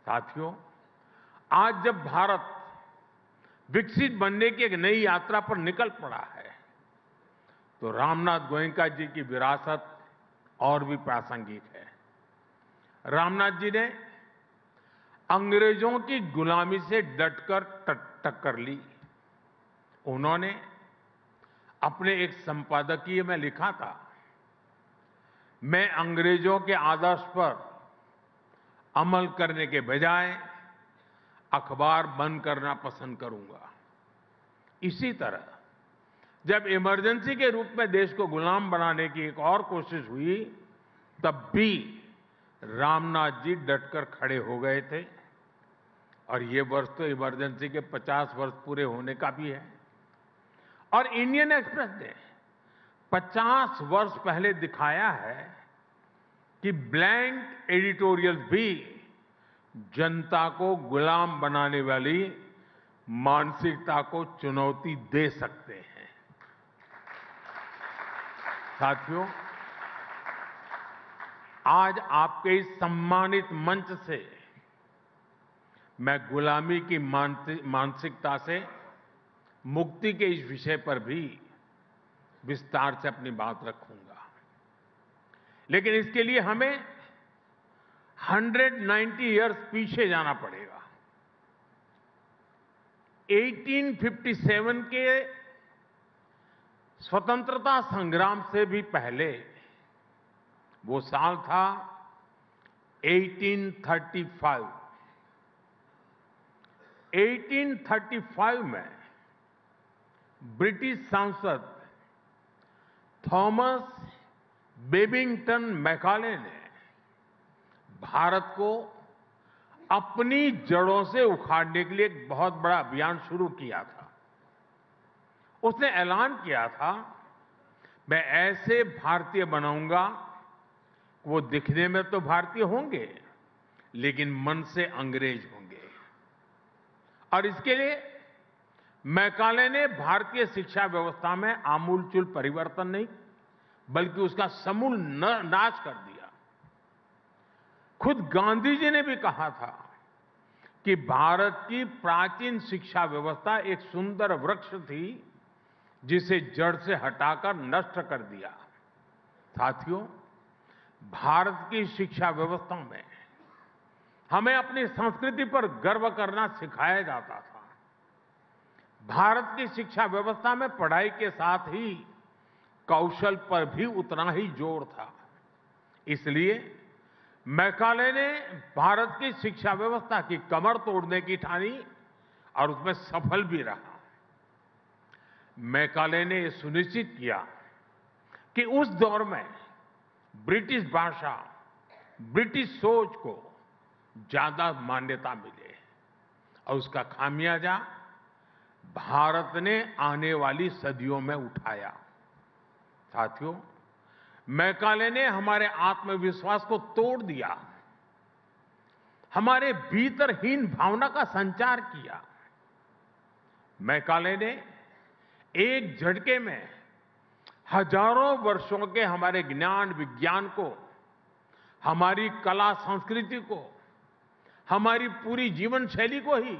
साथियों, आज जब भारत विकसित बनने की एक नई यात्रा पर निकल पड़ा है, तो रामनाथ गोयनका जी की विरासत और भी प्रासंगिक है। रामनाथ जी ने अंग्रेजों की गुलामी से डटकर टक्कर ली। उन्होंने अपने एक संपादकीय में लिखा था, मैं अंग्रेजों के आदर्श पर अमल करने के बजाय अखबार बंद करना पसंद करूंगा। इसी तरह जब इमरजेंसी के रूप में देश को गुलाम बनाने की एक और कोशिश हुई, तब भी रामनाथ जी डटकर खड़े हो गए थे। और ये वर्ष तो इमरजेंसी के 50 वर्ष पूरे होने का भी है। और इंडियन एक्सप्रेस ने 50 वर्ष पहले दिखाया है कि ब्लैंक एडिटोरियल भी जनता को गुलाम बनाने वाली मानसिकता को चुनौती दे सकते हैं। साथियों, आज आपके इस सम्मानित मंच से मैं गुलामी की मानसिकता से मुक्ति के इस विषय पर भी विस्तार से अपनी बात रखूंगा। लेकिन इसके लिए हमें 190 इयर्स पीछे जाना पड़ेगा। 1857 के स्वतंत्रता संग्राम से भी पहले वो साल था 1835। 1835 में ब्रिटिश सांसद थॉमस बेबिंगटन मैकाले ने भारत को अपनी जड़ों से उखाड़ने के लिए एक बहुत बड़ा अभियान शुरू किया था। उसने ऐलान किया था, मैं ऐसे भारतीय बनाऊंगा, वो दिखने में तो भारतीय होंगे लेकिन मन से अंग्रेज होंगे। और इसके लिए मैकाले ने भारतीय शिक्षा व्यवस्था में आमूलचूल परिवर्तन नहीं बल्कि उसका समूल नाश कर दिया। खुद गांधी जी ने भी कहा था कि भारत की प्राचीन शिक्षा व्यवस्था एक सुंदर वृक्ष थी जिसे जड़ से हटाकर नष्ट कर दिया। साथियों, भारत की शिक्षा व्यवस्था में हमें अपनी संस्कृति पर गर्व करना सिखाया जाता था। भारत की शिक्षा व्यवस्था में पढ़ाई के साथ ही कौशल पर भी उतना ही जोर था। इसलिए मैकाले ने भारत की शिक्षा व्यवस्था की कमर तोड़ने की ठानी और उसमें सफल भी रहा। मैकाले ने यह सुनिश्चित किया कि उस दौर में ब्रिटिश भाषा, ब्रिटिश सोच को ज्यादा मान्यता मिले और उसका खामियाजा भारत ने आने वाली सदियों में उठाया। साथियों, मैकाले ने हमारे आत्मविश्वास को तोड़ दिया, हमारे भीतर हीन भावना का संचार किया। मैकाले ने एक झटके में हजारों वर्षों के हमारे ज्ञान विज्ञान को, हमारी कला संस्कृति को, हमारी पूरी जीवन शैली को ही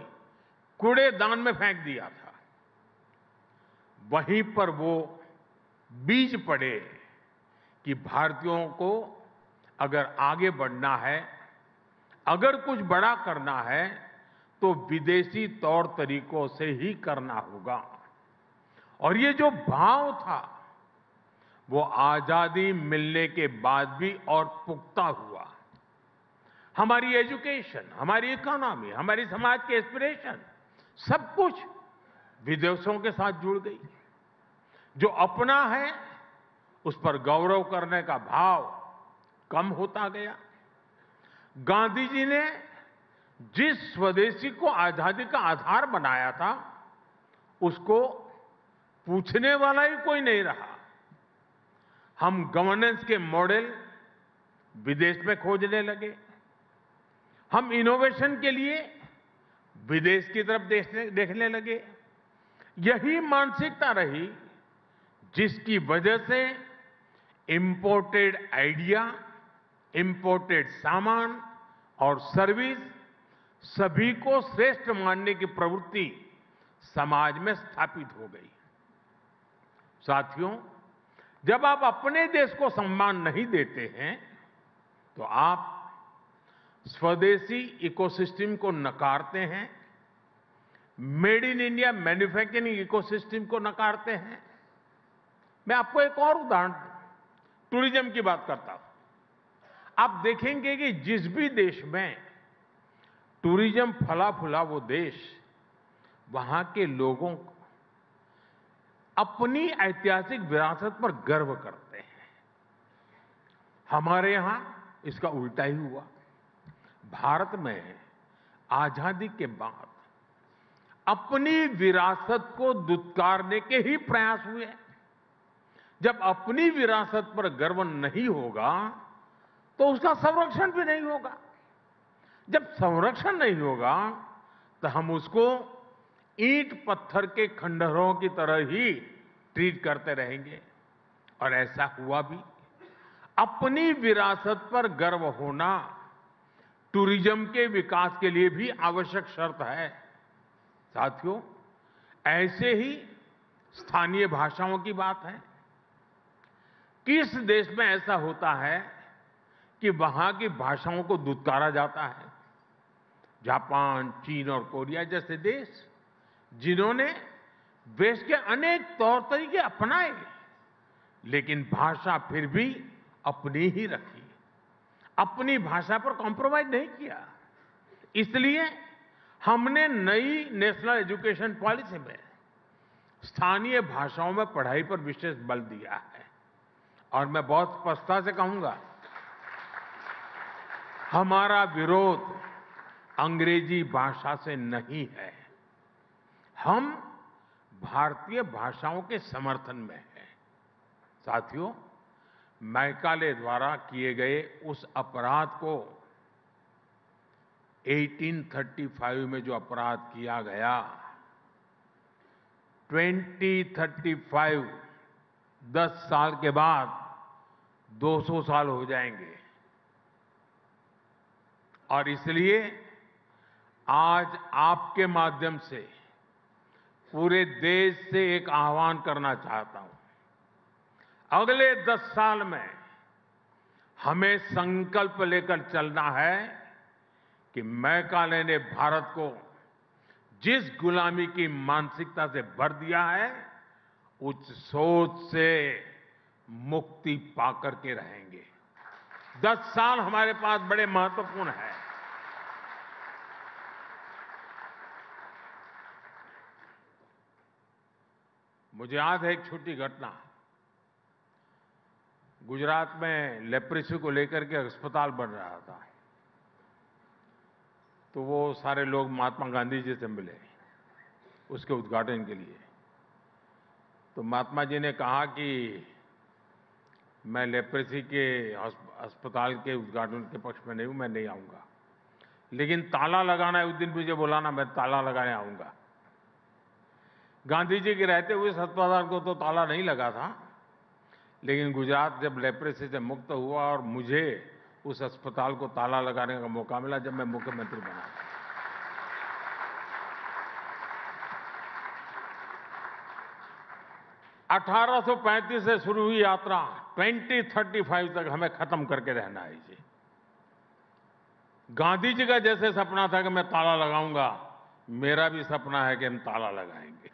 कूड़ेदान में फेंक दिया था। वहीं पर वो बीज पड़े कि भारतीयों को अगर आगे बढ़ना है, अगर कुछ बड़ा करना है, तो विदेशी तौर तरीकों से ही करना होगा। और ये जो भाव था वो आजादी मिलने के बाद भी और पुख्ता हुआ। हमारी एजुकेशन, हमारी इकोनॉमी, हमारी समाज के एस्पिरेशन सब कुछ विदेशों के साथ जुड़ गई। जो अपना है उस पर गौरव करने का भाव कम होता गया। गांधी जी ने जिस स्वदेशी को आजादी का आधार बनाया था उसको पूछने वाला ही कोई नहीं रहा। हम गवर्नेंस के मॉडल विदेश में खोजने लगे। हम इनोवेशन के लिए विदेश की तरफ देखने लगे। यही मानसिकता रही जिसकी वजह से इंपोर्टेड आइडिया, इंपोर्टेड सामान और सर्विस सभी को श्रेष्ठ मानने की प्रवृत्ति समाज में स्थापित हो गई। साथियों, जब आप अपने देश को सम्मान नहीं देते हैं तो आप स्वदेशी इकोसिस्टम को नकारते हैं, made in India manufacturing ecosystem को नकारते हैं। मैं आपको एक और उदाहरण टूरिज्म की बात करता हूं। आप देखेंगे कि जिस भी देश में टूरिज्म फला फूला वो देश, वहां के लोगों को अपनी ऐतिहासिक विरासत पर गर्व करते हैं। हमारे यहां इसका उल्टा ही हुआ। भारत में आजादी के बाद अपनी विरासत को दुत्कारने के ही प्रयास हुए। जब अपनी विरासत पर गर्व नहीं होगा तो उसका संरक्षण भी नहीं होगा। जब संरक्षण नहीं होगा तो हम उसको ईंट पत्थर के खंडहरों की तरह ही ट्रीट करते रहेंगे। और ऐसा हुआ भी। अपनी विरासत पर गर्व होना टूरिज्म के विकास के लिए भी आवश्यक शर्त है। साथियों, ऐसे ही स्थानीय भाषाओं की बात है। किस देश में ऐसा होता है कि वहां की भाषाओं को दुत्कारा जाता है? जापान, चीन और कोरिया जैसे देश, जिन्होंने देश के अनेक तौर तरीके अपनाए, लेकिन भाषा फिर भी अपनी ही रखी, अपनी भाषा पर कॉम्प्रोमाइज नहीं किया। इसलिए हमने नई नेशनल एजुकेशन पॉलिसी में स्थानीय भाषाओं में पढ़ाई पर विशेष बल दिया है। और मैं बहुत स्पष्टता से कहूंगा, हमारा विरोध अंग्रेजी भाषा से नहीं है, हम भारतीय भाषाओं के समर्थन में हैं। साथियों, मैकाले द्वारा किए गए उस अपराध को 1835 में जो अपराध किया गया, 2035 10 साल के बाद 200 साल हो जाएंगे। और इसलिए आज आपके माध्यम से पूरे देश से एक आह्वान करना चाहता हूं। अगले 10 साल में हमें संकल्प लेकर चलना है कि मैकाले ने भारत को जिस गुलामी की मानसिकता से भर दिया है, उस सोच से मुक्ति पाकर के रहेंगे। 10 साल हमारे पास बड़े महत्वपूर्ण हैं। मुझे याद है एक छोटी घटना। गुजरात में लेप्रेसी को लेकर के अस्पताल बन रहा था, तो वो सारे लोग महात्मा गांधी जी से मिले उसके उद्घाटन के लिए। तो महात्मा जी ने कहा कि मैं लेप्रेसी के अस्पताल के उद्घाटन के पक्ष में नहीं हूं, मैं नहीं आऊंगा, लेकिन ताला लगाना है, उस दिन मुझे बुलाना, मैं ताला लगाने आऊंगा। गांधी जी के रहते हुए इस अस्पताल को तो ताला नहीं लगा था, लेकिन गुजरात जब लेप्रेसी से मुक्त हुआ और मुझे उस अस्पताल को ताला लगाने का मौका मिला जब मैं मुख्यमंत्री बना। 1835 से शुरू हुई यात्रा 2035 तक हमें खत्म करके रहना है। जी, गांधी जी का जैसे सपना था कि मैं ताला लगाऊंगा, मेरा भी सपना है कि हम ताला लगाएंगे।